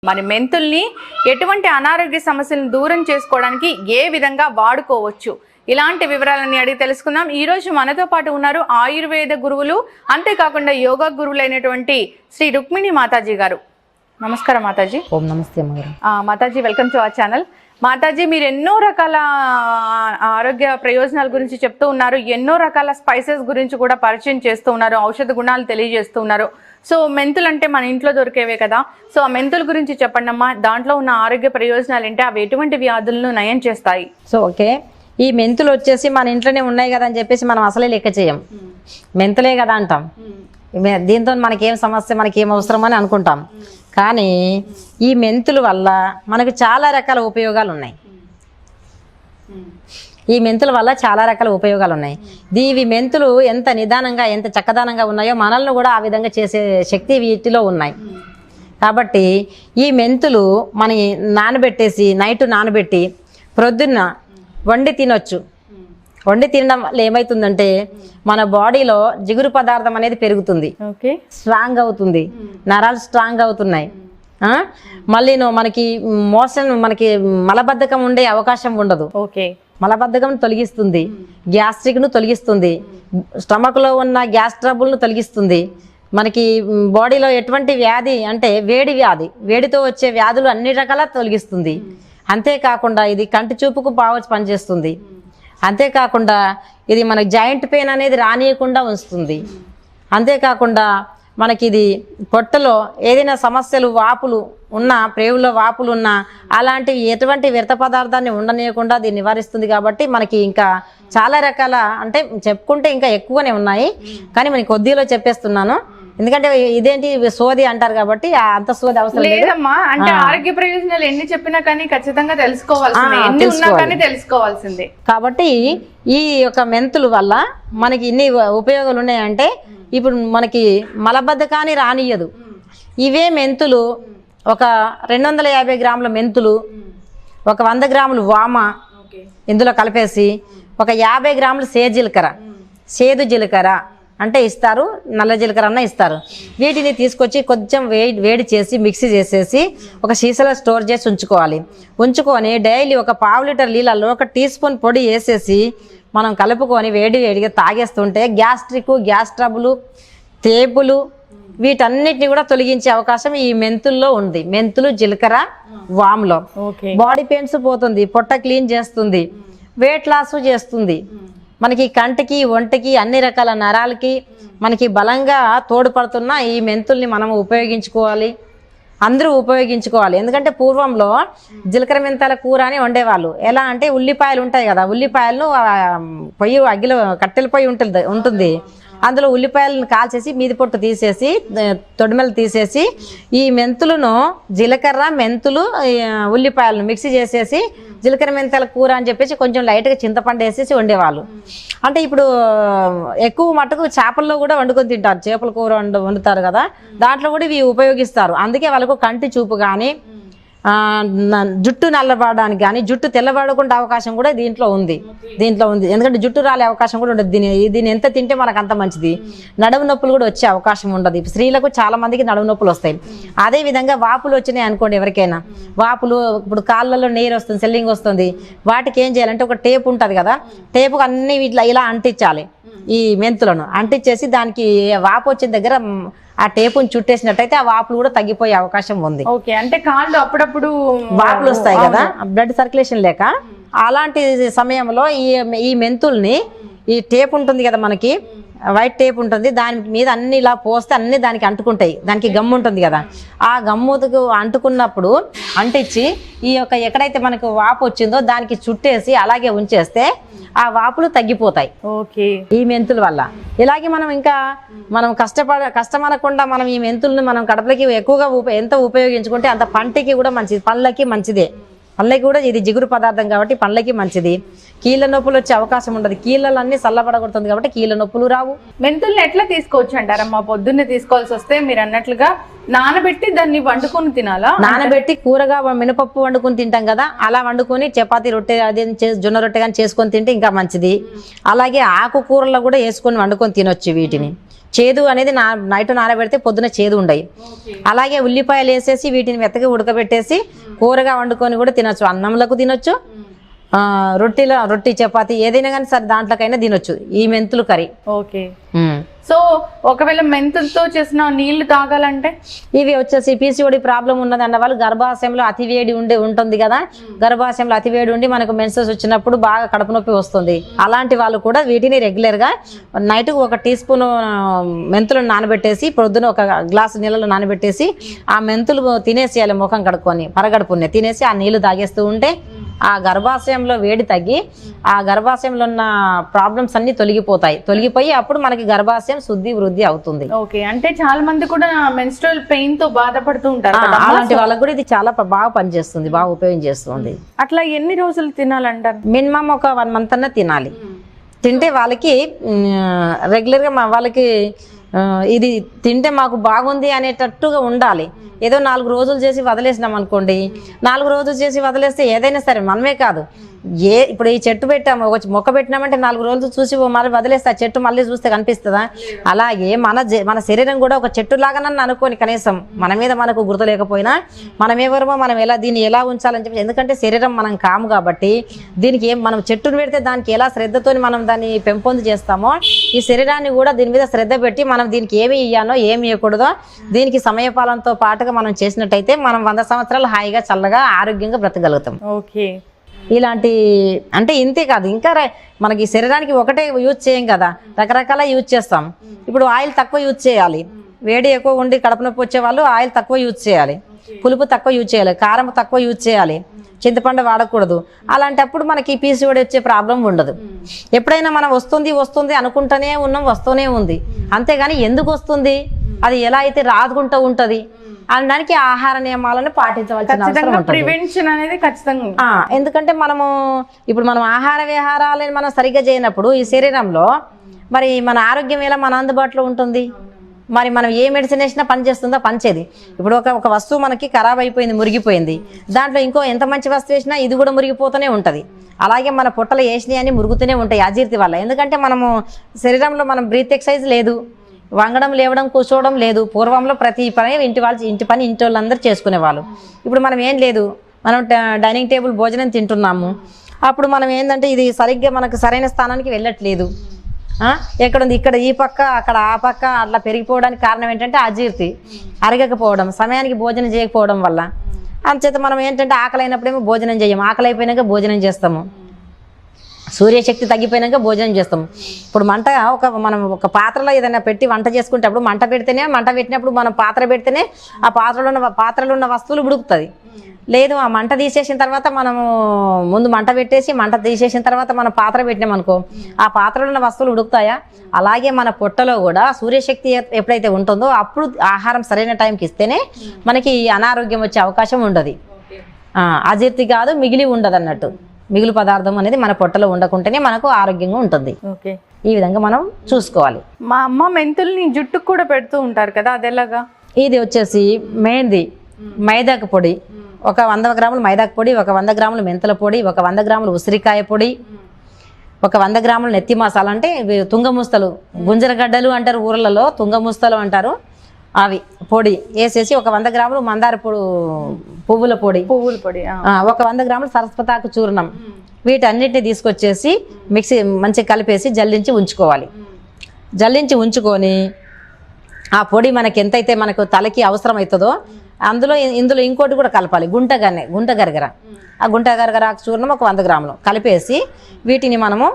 మరి మెంతుల్ని ఎటువంటి అనారోగ్య సమస్యలను దూరం చేసుకోవడానికి ఏ విధంగా వాడుకోవచ్చు, ఇలాంటి వివరాలన్నీ అడిగి తెలుసుకుందాం. ఈ రోజు మనతో పాటు ఉన్నారు ఆయుర్వేద గురువులు, అంతేకాకుండా యోగా గురువులైనటువంటి శ్రీ రుక్మిణి మాతాజీ గారు. నమస్కారం మాతాజీ. ఓం నమస్తే Mataji, welcome to our channel. Mataji, మీరు ఎన్నో రకాల ఆరోగ్య ప్రయోజనాల గురించి చెప్తూ ఉన్నారు, ఎన్నో రకాల స్పైసెస్ గురించి కూడా పరిచయం చేస్తూ ఉన్నారు, ఔషధ గుణాలు తెలియజేస్తూ ఉన్నారు. సో మెంతులు అంటే మన ఇంట్లో దొరికేవే కదా, సో ఆ మెంతుల గురించి చెప్పండి అమ్మా. దాంట్లో ఉన్న ఆరోగ్య ప్రయోజనాలు ఏంటి, అవి ఎటువంటి వ్యాధులను నయం చేస్తాయి? సో ఓకే, ఈ మెంతులు వచ్చేసి మన ఇంట్లోనే ఉన్నాయి కదా అని చెప్పేసి మనం అసలే లెక్క చేయం, మెంతులే కదా అంటాం. దీంతో మనకేం సమస్య, మనకేం అవసరం అని అనుకుంటాం. కానీ ఈ మెంతుల వల్ల మనకు చాలా రకాల ఉపయోగాలు ఉన్నాయి. ఈ మెంతుల వల్ల చాలా రకాల ఉపయోగాలు ఉన్నాయి. ఇవి మెంతులు ఎంత నిదానంగా ఎంత చక్కదనంగా ఉన్నాయో మనల్ని కూడా ఆ విధంగా చేసే శక్తి వీటిలో ఉన్నాయి. కాబట్టి ఈ మెంతులు మన నానబెట్టేసి నైట్ నానబెట్టి ప్రొద్దున్న వండి తినొచ్చు. వండి తినడం వల్ల ఏమవుతుందంటే మన బాడీలో జిగురు పదార్థం అనేది పెరుగుతుంది, స్ట్రాంగ్ అవుతుంది, నరాలు స్ట్రాంగ్ అవుతున్నాయి. మళ్ళీ మనకి మోషన్, మనకి మలబద్ధకం ఉండే అవకాశం ఉండదు. మలబద్ధకం తొలగిస్తుంది, గ్యాస్ట్రిక్ను తొలగిస్తుంది, స్టమక్లో ఉన్న గ్యాస్ ట్రబుల్ను తొలగిస్తుంది. మనకి బాడీలో ఎటువంటి వ్యాధి అంటే వేడి వ్యాధి, వేడితో వచ్చే వ్యాధులు అన్ని రకాల తొలగిస్తుంది. అంతేకాకుండా ఇది కంటి చూపుకు బాగా పనిచేస్తుంది. అంతేకాకుండా ఇది మనకి జాయింట్ పెయిన్ అనేది రానియకుండా ఉంచుతుంది. అంతేకాకుండా మనకి ఇది పొట్టలో ఏదైనా సమస్యలు, వాపులు ఉన్న, ప్రేవుల్లో వాపులు ఉన్నా అలాంటివి ఎటువంటి వ్యర్థ పదార్థాన్ని ఉండనీయకుండా దీన్ని నివారిస్తుంది. కాబట్టి మనకి ఇంకా చాలా రకాల, అంటే చెప్పుకుంటే ఇంకా ఎక్కువనే ఉన్నాయి, కానీ మనకి కొద్దిలో చెప్పేస్తున్నాను. ఎందుకంటే ఇదేంటి సోది అంటారు కాబట్టి అంత సోది అవసరం లేదమ్మా. అంటే ఆరోగ్య ప్రయోజనాలు ఎన్ని చెప్పినా కానీ ఖచ్చితంగా తెలుసుకోవాల్సిందే. కాబట్టి ఈ యొక్క మెంతుల వల్ల మనకి ఇన్ని ఉపయోగాలు ఉన్నాయంటే, ఇప్పుడు మనకి మలబద్ధకాన్ని రానియదు. ఇవే మెంతులు ఒక 250 గ్రాముల మెంతులు, ఒక 100 గ్రాములు వామ ఇందులో కలిపేసి, ఒక 50 గ్రాములు సేదు జీలకర్ర అంటే ఇస్తారు, నల్ల జీలకర్ర అన్న ఇస్తారు. వీటిని తీసుకొచ్చి కొంచెం వేడి చేసి మిక్సీ చేసేసి ఒక సీసాలో స్టోర్ చేసి ఉంచుకొని డైలీ ఒక 1/2 లీటర్ నీళ్ళలో 1 టీ స్పూన్ పొడి వేసేసి మనం కలుపుకొని వేడిగా తాగేస్తుంటే గ్యాస్ట్రిక్, గ్యాస్ ట్రబుల్, తేపులు వీటన్నిటిని కూడా తొలగించే అవకాశం ఈ మెంతుల్లో ఉంది. మెంతులు, జీలకర్ర, వామ్లో బాడీ పెయిన్స్ పోతుంది, పొట్ట క్లీన్ చేస్తుంది, వెయిట్ లాస్ చేస్తుంది. మనకి కంటికి, ఒంటికి, అన్ని రకాల నరాలకి మనకి బలంగా తోడ్పడుతున్న ఈ మెంతుల్ని మనం ఉపయోగించుకోవాలి, అందరూ ఉపయోగించుకోవాలి. ఎందుకంటే పూర్వంలో జీలకర్ర మెంతాల కూర అని వండేవాళ్ళు. ఎలా అంటే ఉల్లిపాయలు ఉంటాయి కదా, ఉల్లిపాయలను పొయ్యి అగ్గిలో కట్టెల పొయ్యి ఉంటుంది, అందులో ఉల్లిపాయలను కాల్చేసి మీది పొట్టు తీసేసి తొడిమెలు తీసేసి ఈ మెంతులను, జీలకర్ర, మెంతులు, ఉల్లిపాయలను మిక్సీ చేసేసి జీలకర్ర మెంతాల కూర అని చెప్పేసి కొంచెం లైట్గా చింతపండు వేసేసి వండేవాళ్ళు. అంటే ఇప్పుడు ఎక్కువ మటుకు చేపల్లో కూడా వండుకొని తింటారు, చేపల కూర వండుతారు కదా, దాంట్లో కూడా ఇవి ఉపయోగిస్తారు. అందుకే వాళ్ళకు కంటి చూపు కానీ, జుట్టు నల్లబడడానికి కానీ, జుట్టు తెల్లబడకుండా అవకాశం కూడా దీంట్లో ఉంది. ఎందుకంటే జుట్టు రాలే అవకాశం కూడా ఉండదు. దీన్ని ఎంత తింటే మనకు అంత మంచిది. నడుము నొప్పులు కూడా వచ్చే అవకాశం ఉండదు. స్త్రీలకు చాలా మందికి నడుము నొప్పులు వస్తాయి. అదే విధంగా వాపులు వచ్చినాయి అనుకోండి, ఎవరికైనా వాపులు, ఇప్పుడు కాళ్ళలో నీరు వస్తుంది, సెల్లింగ్ వస్తుంది, వాటికి ఏం చేయాలంటే ఒక టేప్ ఉంటుంది కదా, టేపుకు అన్ని ఇలా అంటించాలి. ఈ మెంతులను అంటించేసి దానికి వాపు వచ్చిన దగ్గర ఆ టేపుని చుట్టేసినట్టయితే ఆ వాపులు కూడా తగ్గిపోయే అవకాశం ఉంది. అంటే కాళ్ళు అప్పుడప్పుడు వాపులు వస్తాయి కదా, బ్లడ్ సర్క్యులేషన్ లేక, అలాంటి సమయంలో ఈ మెంతుల్ని, ఈ టేప్ ఉంటుంది కదా మనకి, వైట్ టేప్ ఉంటుంది, దాని మీద అన్ని ఇలా పోస్తే అన్ని దానికి అంటుకుంటాయి. దానికి గమ్ము ఉంటుంది కదా, ఆ గమ్ముకు అంటుకున్నప్పుడు అంటించి ఈ యొక్క ఎక్కడైతే మనకు వాపు వచ్చిందో దానికి చుట్టేసి అలాగే ఉంచేస్తే ఆ వాపులు తగ్గిపోతాయి ఈ మెంతుల వల్ల. ఇలాగే మనం ఇంకా కష్టపడకుండా మనం ఈ మెంతుల్ని మనం కడుపులకి ఎక్కువగా ఎంత ఉపయోగించుకుంటే అంత పంటికి కూడా మంచిది, పళ్ళకి మంచిదే. పళ్ళకి కూడా ఇది జిగురు పదార్థం కాబట్టి పళ్ళకి మంచిది. కీళ్ళ నొప్పులు వచ్చే అవకాశం ఉండదు, కీళ్ళలన్నీ చల్లబడగొడుతుంది కాబట్టి కీళ్ళ నొప్పులు రావు. మెంతుల్ని ఎట్లా తీసుకోవచ్చు అంటారమ్మా? పొద్దున్నే తీసుకోవాల్సి వస్తే మీరు అన్నట్లుగా నానబెట్టి దాన్ని వండుకొని తినాలా? నానబెట్టి కూరగా మినపప్పు వండుకొని తింటాం కదా, అలా వండుకొని చపాతీ రొట్టె అదే జొన్న రొట్టె కానీ చేసుకొని తింటే ఇంకా మంచిది. అలాగే ఆకుకూరలో కూడా వేసుకొని వండుకొని తినొచ్చు. వీటిని చేదు అనేది నైట్ నానబెడితే పొద్దున చేదు ఉండయి. అలాగే ఉల్లిపాయలు వేసేసి వీటిని మెత్తగా ఉడకబెట్టేసి కూరగా వండుకొని కూడా తినొచ్చు. అన్నంలకు తినొచ్చు, రొట్టి చపాతి ఏదైనా కానీ సరే దాంట్లోకైనా తినొచ్చు ఈ మెంతులు కర్రీ. ఓకే. సో ఒకవేళ మెంతులతో చేసిన నీళ్లు తాగాలంటే ఇవి వచ్చేసి పీసీఓడి ప్రాబ్లం ఉన్నది అన్న వాళ్ళు గర్భాశయంలో అతివేడి ఉంటుంది కదా, గర్భాశయంలో అతివేడి ఉండి మనకు మెన్సెస్ వచ్చినప్పుడు బాగా కడుపు నొప్పి వస్తుంది. అలాంటి వాళ్ళు కూడా వీటిని రెగ్యులర్గా నైట్ 1 టీ స్పూన్ మెంతులను నానబెట్టేసి పొద్దున 1 గ్లాసు నీళ్ళలో నానబెట్టేసి ఆ మెంతులు తినేసేయాలి. ముఖం కడుక్కొని పరగడుపునే తినేసి ఆ నీళ్లు తాగేస్తూ ఉంటే ఆ గర్భాశయంలో వేడి తగ్గి ఆ గర్భాశయంలో ఉన్న ప్రాబ్లమ్స్ అన్ని తొలగిపోయి అప్పుడు మనకి గర్భాశయం శుద్ధి వృద్ధి అవుతుంది. ఓకే. అంటే చాలా మంది కూడా మెన్స్ట్రువల్ పెయిన్ తో బాధపడుతూ ఉంటారు. అలాంటి వాళ్ళకి కూడా ఇది చాలా బాగా పనిచేస్తుంది, బాగా ఉపయోగం చేస్తుంది. అట్లా ఎన్ని రోజులు తినాలంటారు? మినిమం ఒక 1 మంత్ అన్నా తినాలి. తింటే వాళ్ళకి రెగ్యులర్గా వాళ్ళకి ఇది తింటే మాకు బాగుంది అనేటట్టుగా ఉండాలి. ఏదో 4 రోజులు చేసి వదిలేసినాం అనుకోండి, 4 రోజులు చేసి వదిలేస్తే ఏదైనా సరే మనమే కాదు, ఇప్పుడు ఈ చెట్టు పెట్టాము, ఒక మొక్క పెట్టినామంటే 4 రోజులు చూసి మళ్ళీ వదిలేస్తే ఆ చెట్టు మళ్ళీ చూస్తే కనిపిస్తుందా? అలాగే మన శరీరం కూడా ఒక చెట్టు లాగానని అనుకోని కనీసం మన మీద మనకు గుర్తు లేకపోయినా మనం ఎవరమో మనం దీన్ని ఎలా ఉంచాలని చెప్పి, ఎందుకంటే శరీరం మనం కాము కాబట్టి దీనికి మనం చెట్టును పెడితే దానికి ఎలా శ్రద్ధతో మనం దాన్ని పెంపొంది చేస్తామో ఈ శరీరాన్ని కూడా దీని మీద శ్రద్ధ పెట్టి మనం దీనికి ఏమి ఇయ్యానో ఏమి ఇవ్వకూడదో దీనికి సమయపాలనతో పాటుగా మనం చేసినట్టయితే మనం 100 సంవత్సరాలు హాయిగా చల్లగా ఆరోగ్యంగా బ్రతకగలుగుతాం. ఓకే. ఇలాంటి అంటే ఇంతే కాదు, ఇంకా మనకి శరీరానికి ఒకటే యూజ్ చేయం కదా, రకరకాల యూజ్ చేస్తాం. ఇప్పుడు ఆయిల్ తక్కువ యూజ్ చేయాలి, వేడి ఎక్కువ ఉండి కడుపు నొప్పి వచ్చే వాళ్ళు ఆయిల్ తక్కువ యూజ్ చేయాలి, పులుపు తక్కువ యూజ్ చేయాలి, కారం తక్కువ యూజ్ చేయాలి, చింతపండు వాడకూడదు. అలాంటప్పుడు మనకి పీసీఓడి వచ్చే ప్రాబ్లం ఉండదు. ఎప్పుడైనా మనం వస్తుంది అనుకుంటూనే ఉన్నాం, వస్తూనే ఉంది. అంతేగాని ఎందుకు వస్తుంది, అది ఎలా అయితే రాదుకుంటూ ఉంటుంది అనడానికి ఆహార నియమాలను పాటించవలసిన అవసరం ఉంటుంది. ప్రివెన్షన్ అనేది ఖచ్చితంగా. ఎందుకంటే మనం ఆహార విహారాలను మనం సరిగ్గా చేయనప్పుడు ఈ శరీరంలో మరి మన ఆరోగ్యం ఎలా మన అందుబాటులో ఉంటుంది? మరి మనం ఏ మెడిసిన్ వేసినా పనిచేస్తుందో పనిచేది. ఇప్పుడు ఒక వస్తువు మనకి ఖరాబ్ అయిపోయింది, మురిగిపోయింది, దాంట్లో ఇంకో ఎంత మంచి వస్తువు వేసినా ఇది కూడా మురిగిపోతూనే ఉంటుంది. అలాగే మన పొట్టలు వేసినాయి అని మురుగుతూనే ఉంటాయి అజీర్తి వల్ల. ఎందుకంటే మనము శరీరంలో మనం బ్రీత్ ఎక్సర్సైజ్ లేదు, వంగడం లేవడం కూర్చోవడం లేదు. పూర్వంలో ప్రతి పని ఇంటి పని ఇంటి వాళ్ళందరూ చేసుకునేవాళ్ళు. ఇప్పుడు మనం ఏం లేదు, మనం డైనింగ్ టేబుల్ భోజనం తింటున్నాము, అప్పుడు మనం ఏంటంటే ఇది సరిగ్గా మనకు సరైన స్థానానికి వెళ్ళట్లేదు. ఎక్కడుంది, ఇక్కడ ఈ పక్క అక్కడ ఆ పక్క అట్లా పెరిగిపోవడానికి కారణం ఏంటంటే అజీర్తి, అరగకపోవడం, సమయానికి భోజనం చేయకపోవడం వల్ల. అందుచేత మనం ఏంటంటే ఆకలి అయినప్పుడేమో భోజనం చేయము, ఆకలి అయిపోయినాక భోజనం చేస్తాము, సూర్యశక్తి తగ్గిపోయినాక భోజనం చేస్తాము. ఇప్పుడు మనం ఒక పాత్రలో ఏదైనా పెట్టి వంట చేసుకుంటేప్పుడు మంట పెట్టినప్పుడు మనం పాత్ర పెడితేనే ఆ పాత్రలో ఉన్న వస్తువులు ఉడుకుతుంది. లేదు ఆ మంట తీసేసిన తర్వాత మనము ముందు మంట పెట్టేసి మంట తీసేసిన తర్వాత మనం పాత్ర పెట్టినామనుకో ఆ పాత్రలో ఉన్న వస్తువులు ఉడుకుతాయా? అలాగే మన పొట్టలో కూడా సూర్యశక్తి ఎప్పుడైతే ఉంటుందో అప్పుడు ఆహారం సరైన టైంకి ఇస్తేనే మనకి అనారోగ్యం వచ్చే అవకాశం ఉండదు. అజీర్తి కాదు, మిగిలి ఉండదు అన్నట్టు. మిగులు పదార్థం అనేది మన పొట్టలో ఉండకుంటేనే మనకు ఆరోగ్యంగా ఉంటుంది. ఓకే. ఈ విధంగా మనం చూసుకోవాలి. మా అమ్మ మెంతుల్ని జుట్టుకు కూడా పెడుతూ ఉంటారు కదా, అది ఎలాగా? ఇది వచ్చేసి మెహందీ మైదాకు పొడి, ఒక 100 గ్రాములు మైదాకు పొడి, ఒక 100 గ్రాములు మెంతుల పొడి, ఒక 100 గ్రాములు ఉసిరికాయ పొడి, ఒక 100 గ్రాములు నెత్తి మసాలా, అంటే తుంగముస్తలు, గుంజరగడ్డలు అంటారు ఊర్లలో, తుంగముస్తలు అంటారు, అవి పొడి వేసేసి ఒక 100 గ్రాములు మందార పువ్వుల పొడి, ఒక 100 గ్రాములు సరస్వతాకు చూర్ణం, వీటన్నిటిని తీసుకొచ్చేసి మిక్సీ మంచిగా కలిపేసి జల్లించి ఉంచుకోవాలి. జల్లించి ఉంచుకొని ఆ పొడి మనకి ఎంతైతే మనకు తలకి అవసరం అవుతుందో ఇందులో ఇంకోటి కూడా కలపాలి, గుంట గరగర. ఆ గుంట గరగర చూర్ణం ఒక 100 గ్రాములు కలిపేసి వీటిని మనము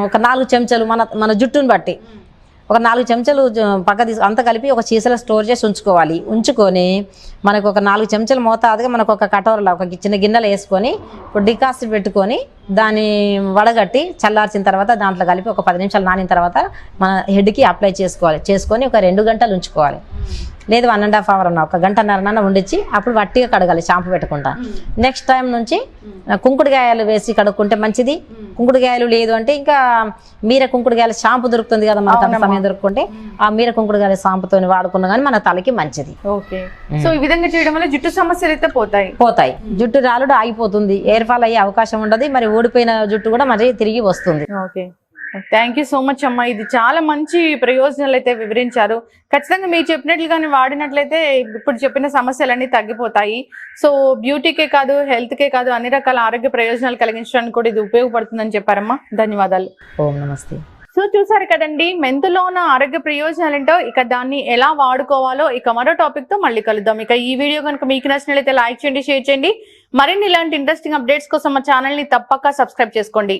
ఒక 4 చెంచాలు మన జుట్టును బట్టి ఒక 4 చెంచాలు పక్క అంతా కలిపి ఒక చీసలో స్టోర్ చేసి ఉంచుకోవాలి. ఉంచుకొని మనకు ఒక 4 చెంచాలు మోతాదుగా మనకు ఒక కటోరలో ఒక చిన్న గిన్నెలో వేసుకొని ఇప్పుడు డికాస్ట్ పెట్టుకొని దాన్ని వడగట్టి చల్లార్చిన తర్వాత దాంట్లో కలిపి ఒక 10 నిమిషాలు నానిన తర్వాత మన హెడ్కి అప్లై చేసుకొని ఒక 2 గంటలు ఉంచుకోవాలి. లేదు 1.5 అవర్ అన్న, 1 గంటన్నర ఉండిచ్చి అప్పుడు వట్టిగా కడగాలి షాంపూ పెట్టకుండా. నెక్స్ట్ టైం నుంచి కుంకుడుగాయలు వేసి కడుక్కుంటే మంచిది. కుంకుడుగాయలు లేదు అంటే ఇంకా మీర కుంకుడుగాయల షాంపూ దొరుకుతుంది కదా మనకు, అంత సమయం దొరుకుంటే ఆ మీర కుంకుడుగాయల షాంపూతో వాడుకున్నా కానీ మన తలకి మంచిది. ఓకే. సో ఈ విధంగా చేయడం వల్ల జుట్టు సమస్యలు అయితే పోతాయి. జుట్టు రాలుడు ఆగిపోతుంది, ఎయిర్ ఫాల్ అయ్యే అవకాశం ఉండదు, మరి ఊడిపోయిన జుట్టు కూడా మరి తిరిగి వస్తుంది. Okay. Thank you so much అమ్మా. ఇది చాలా మంచి ప్రయోజనాలు అయితే వివరించారు. ఖచ్చితంగా మీరు చెప్పినట్లుగానే వాడినట్లయితే ఇప్పుడు చెప్పిన సమస్యలన్నీ తగ్గిపోతాయి. సో బ్యూటీకే కాదు, హెల్త్కే కాదు, అన్ని రకాల ఆరోగ్య ప్రయోజనాలు కలిగించడానికి కూడా ఇది ఉపయోగపడుతుందని చెప్పారమ్మా. ధన్యవాదాలు. ఓం నమస్తే. సో చూసారు కదండి, మెంతులో ఉన్న ఆరోగ్య ప్రయోజనాలు ఏంటో, ఇక దాన్ని ఎలా వాడుకోవాలో ఇక మరో టాపిక్ తో మళ్ళీ కలుద్దాం. ఇక ఈ వీడియో కనుక మీకు నచ్చినట్లయితే లైక్ చేయండి, షేర్ చేయండి. మరిన్ని ఇలాంటి ఇంట్రెస్టింగ్ అప్డేట్స్ కోసం మా ఛానల్ ని తప్పక సబ్స్క్రైబ్ చేసుకోండి.